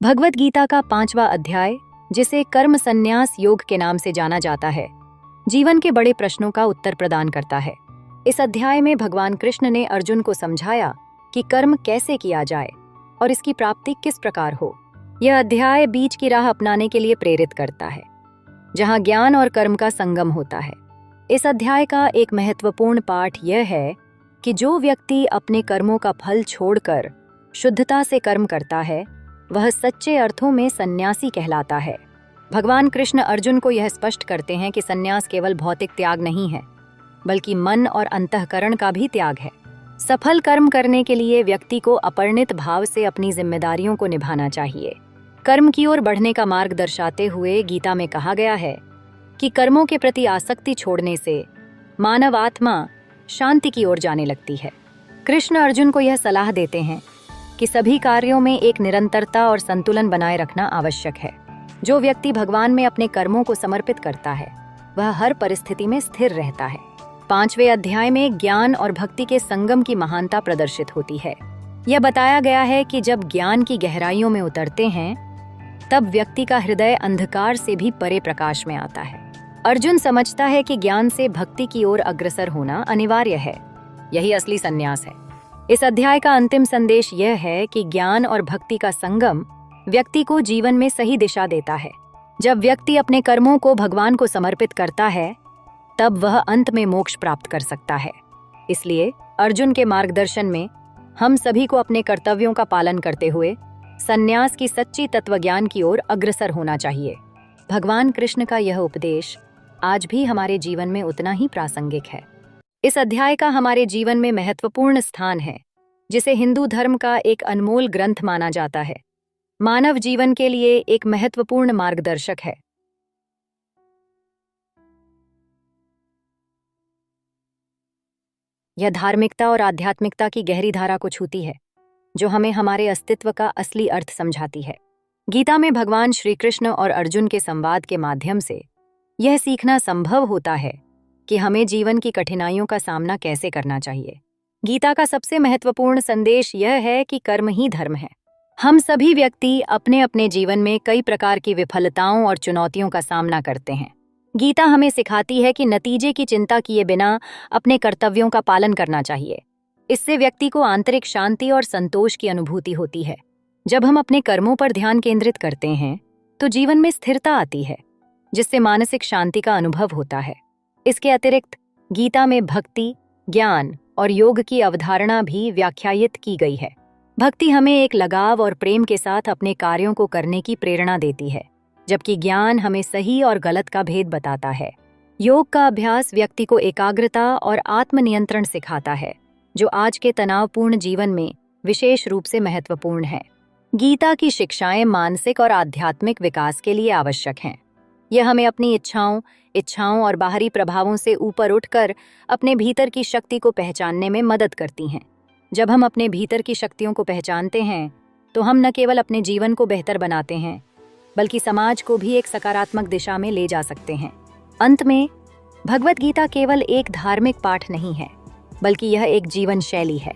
भगवद गीता का 5वां अध्याय, जिसे कर्म संन्यास योग के नाम से जाना जाता है, जीवन के बड़े प्रश्नों का उत्तर प्रदान करता है। इस अध्याय में भगवान कृष्ण ने अर्जुन को समझाया कि कर्म कैसे किया जाए और इसकी प्राप्ति किस प्रकार हो। यह अध्याय बीच की राह अपनाने के लिए प्रेरित करता है, जहां ज्ञान और कर्म का संगम होता है। इस अध्याय का एक महत्वपूर्ण पाठ यह है कि जो व्यक्ति अपने कर्मों का फल छोड़कर शुद्धता से कर्म करता है, वह सच्चे अर्थों में सन्यासी कहलाता है। भगवान कृष्ण अर्जुन को यह स्पष्ट करते हैं कि सन्यास केवल भौतिक त्याग नहीं है, बल्कि मन और अंतःकरण का भी त्याग है। सफल कर्म करने के लिए व्यक्ति को अपरिणित भाव से अपनी जिम्मेदारियों को निभाना चाहिए। कर्म की ओर बढ़ने का मार्ग दर्शाते हुए गीता में कहा गया है कि कर्मों के प्रति आसक्ति छोड़ने से मानव आत्मा शांति की ओर जाने लगती है। कृष्ण अर्जुन को यह सलाह देते हैं कि सभी कार्यों में एक निरंतरता और संतुलन बनाए रखना आवश्यक है। जो व्यक्ति भगवान में अपने कर्मों को समर्पित करता है, वह हर परिस्थिति में स्थिर रहता है। 5वें अध्याय में ज्ञान और भक्ति के संगम की महानता प्रदर्शित होती है। यह बताया गया है कि जब ज्ञान की गहराइयों में उतरते हैं, तब व्यक्ति का हृदय अंधकार से भी परे प्रकाश में आता है। अर्जुन समझता है कि ज्ञान से भक्ति की ओर अग्रसर होना अनिवार्य है। यही असली संन्यास है। इस अध्याय का अंतिम संदेश यह है कि ज्ञान और भक्ति का संगम व्यक्ति को जीवन में सही दिशा देता है। जब व्यक्ति अपने कर्मों को भगवान को समर्पित करता है, तब वह अंत में मोक्ष प्राप्त कर सकता है। इसलिए अर्जुन के मार्गदर्शन में हम सभी को अपने कर्तव्यों का पालन करते हुए संन्यास की सच्ची तत्वज्ञान की ओर अग्रसर होना चाहिए। भगवान कृष्ण का यह उपदेश आज भी हमारे जीवन में उतना ही प्रासंगिक है। इस अध्याय का हमारे जीवन में महत्वपूर्ण स्थान है, जिसे हिंदू धर्म का एक अनमोल ग्रंथ माना जाता है। मानव जीवन के लिए एक महत्वपूर्ण मार्गदर्शक है। यह धार्मिकता और आध्यात्मिकता की गहरी धारा को छूती है, जो हमें हमारे अस्तित्व का असली अर्थ समझाती है। गीता में भगवान श्री कृष्ण और अर्जुन के संवाद के माध्यम से यह सीखना संभव होता है कि हमें जीवन की कठिनाइयों का सामना कैसे करना चाहिए। गीता का सबसे महत्वपूर्ण संदेश यह है कि कर्म ही धर्म है। हम सभी व्यक्ति अपने अपने जीवन में कई प्रकार की विफलताओं और चुनौतियों का सामना करते हैं। गीता हमें सिखाती है कि नतीजे की चिंता किए बिना अपने कर्तव्यों का पालन करना चाहिए। इससे व्यक्ति को आंतरिक शांति और संतोष की अनुभूति होती है। जब हम अपने कर्मों पर ध्यान केंद्रित करते हैं, तो जीवन में स्थिरता आती है, जिससे मानसिक शांति का अनुभव होता है। इसके अतिरिक्त गीता में भक्ति, ज्ञान और योग की अवधारणा भी व्याख्यायित की गई है। भक्ति हमें एक लगाव और प्रेम के साथ अपने कार्यों को करने की प्रेरणा देती है, जबकि ज्ञान हमें सही और गलत का भेद बताता है। योग का अभ्यास व्यक्ति को एकाग्रता और आत्मनियंत्रण सिखाता है, जो आज के तनावपूर्ण जीवन में विशेष रूप से महत्वपूर्ण है। गीता की शिक्षाएं मानसिक और आध्यात्मिक विकास के लिए आवश्यक हैं। यह हमें अपनी इच्छाओं और बाहरी प्रभावों से ऊपर उठकर अपने भीतर की शक्ति को पहचानने में मदद करती हैं। जब हम अपने भीतर की शक्तियों को पहचानते हैं, तो हम न केवल अपने जीवन को बेहतर बनाते हैं, बल्कि समाज को भी एक सकारात्मक दिशा में ले जा सकते हैं। अंत में, भगवद गीता केवल एक धार्मिक पाठ नहीं है, बल्कि यह एक जीवन शैली है।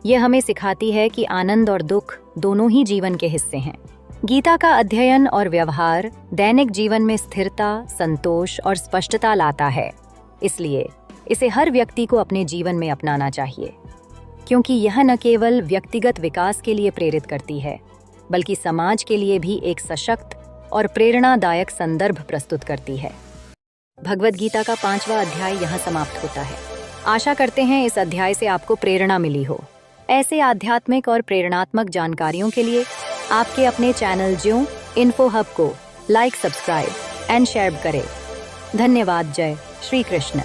यह हमें सिखाती है कि आनंद और दुख दोनों ही जीवन के हिस्से हैं। गीता का अध्ययन और व्यवहार दैनिक जीवन में स्थिरता, संतोष और स्पष्टता लाता है। इसलिए इसे हर व्यक्ति को अपने जीवन में अपनाना चाहिए, क्योंकि यह न केवल व्यक्तिगत विकास के लिए प्रेरित करती है, बल्कि समाज के लिए भी एक सशक्त और प्रेरणादायक संदर्भ प्रस्तुत करती है। भगवद गीता का 5वां अध्याय यहाँ समाप्त होता है। आशा करते हैं इस अध्याय से आपको प्रेरणा मिली हो। ऐसे आध्यात्मिक और प्रेरणात्मक जानकारियों के लिए आपके अपने चैनल ज्यों इन्फो हब को लाइक, सब्सक्राइब एंड शेयर करें। धन्यवाद। जय श्री कृष्ण।